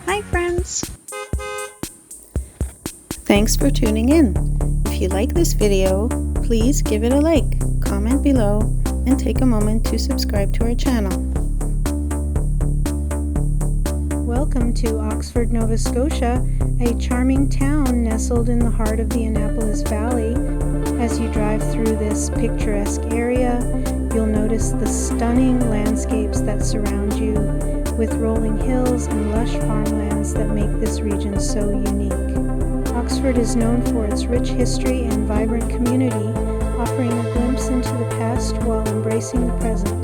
Hi friends! Thanks for tuning in. If you like this video, please give it a like, comment below, and take a moment to subscribe to our channel. Welcome to Oxford, Nova Scotia, a charming town nestled in the heart of the Annapolis Valley. As you drive through this picturesque area, you'll notice the stunning landscapes that surround you, with rolling hills and lush farmlands that make this region so unique. Oxford is known for its rich history and vibrant community, offering a glimpse into the past while embracing the present.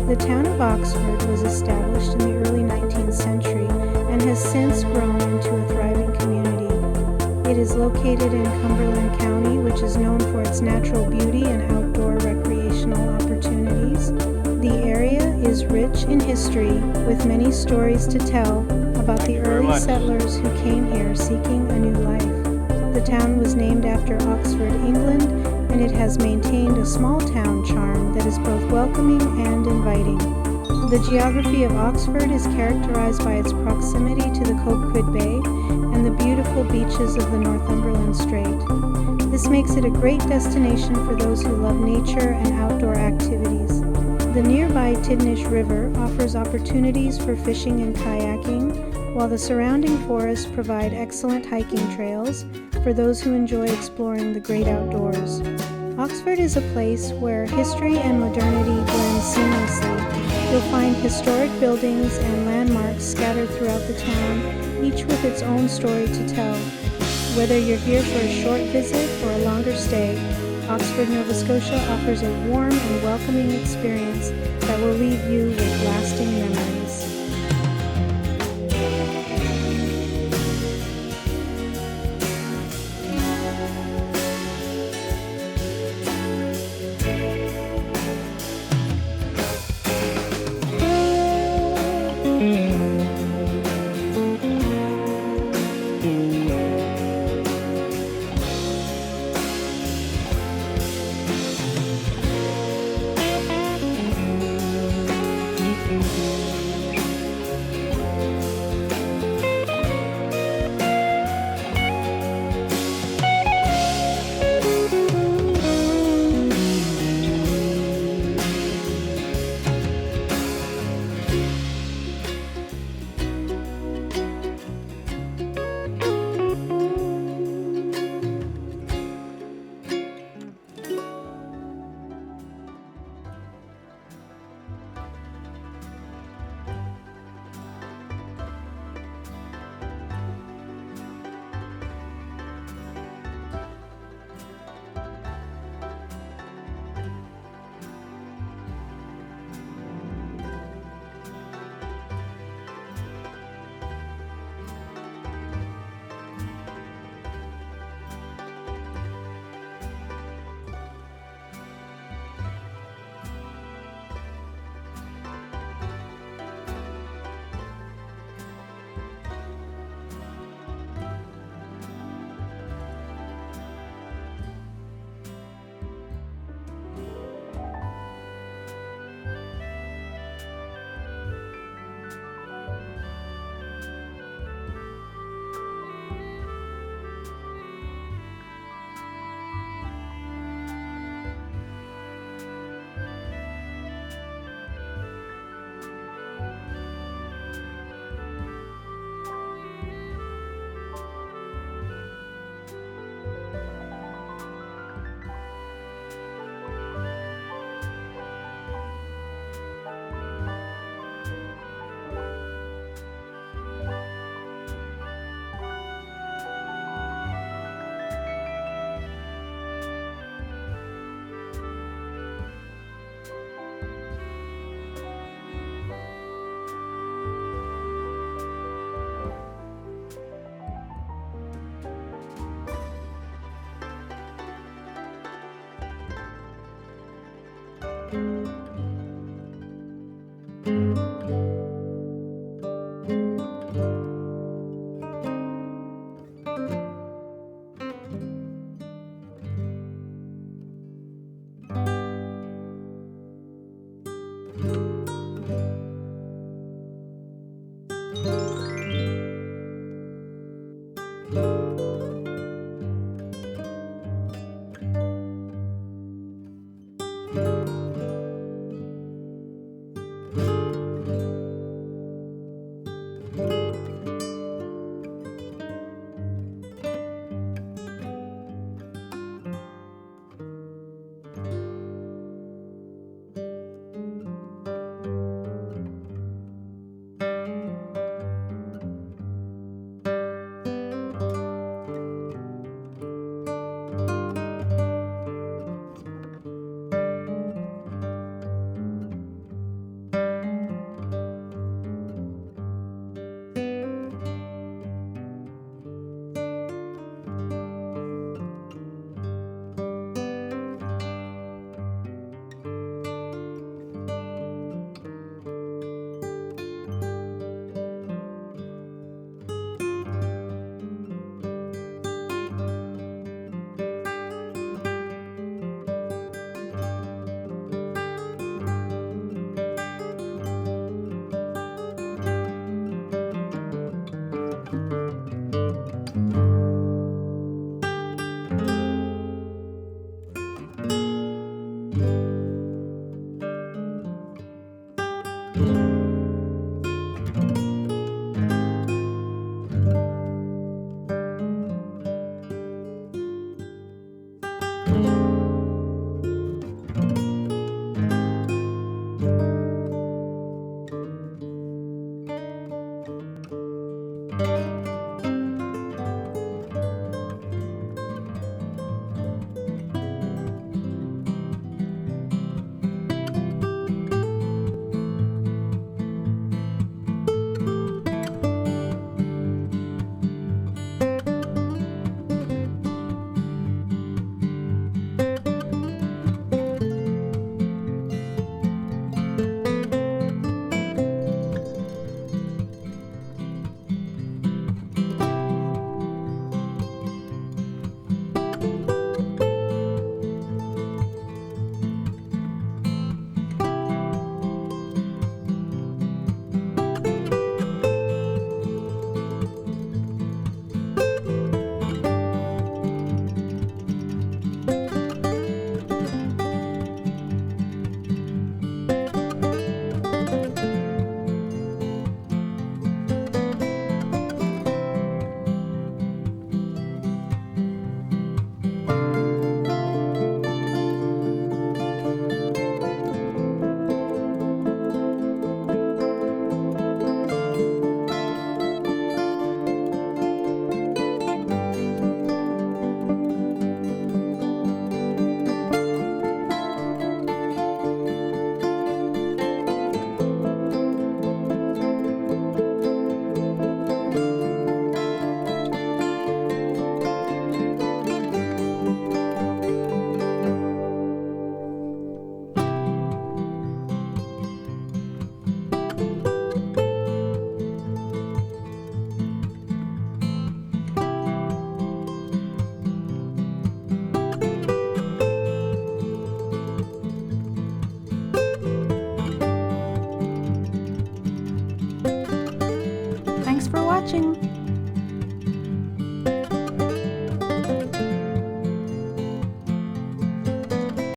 The town of Oxford was established in the early 19th century and has since grown into a thriving community. It is located in Cumberland County, which is known for its natural beauty and outdoor recreational opportunities. The area is rich in history, with many stories to tell about the early settlers who came here seeking a new life. The town was named after Oxford, England, and it has maintained a small town charm that is both welcoming and inviting. The geography of Oxford is characterized by its proximity to the Coquid Bay and the beautiful beaches of the Northumberland Strait. This makes it a great destination for those who love nature and outdoor activities. The nearby Tidnish River offers opportunities for fishing and kayaking, while the surrounding forests provide excellent hiking trails for those who enjoy exploring the great outdoors. Oxford is a place where history and modernity blend seamlessly. You'll find historic buildings and landmarks scattered throughout the town, each with its own story to tell. Whether you're here for a short visit or a longer stay, Oxford, Nova Scotia offers a warm and welcoming experience that will leave you with lasting memories.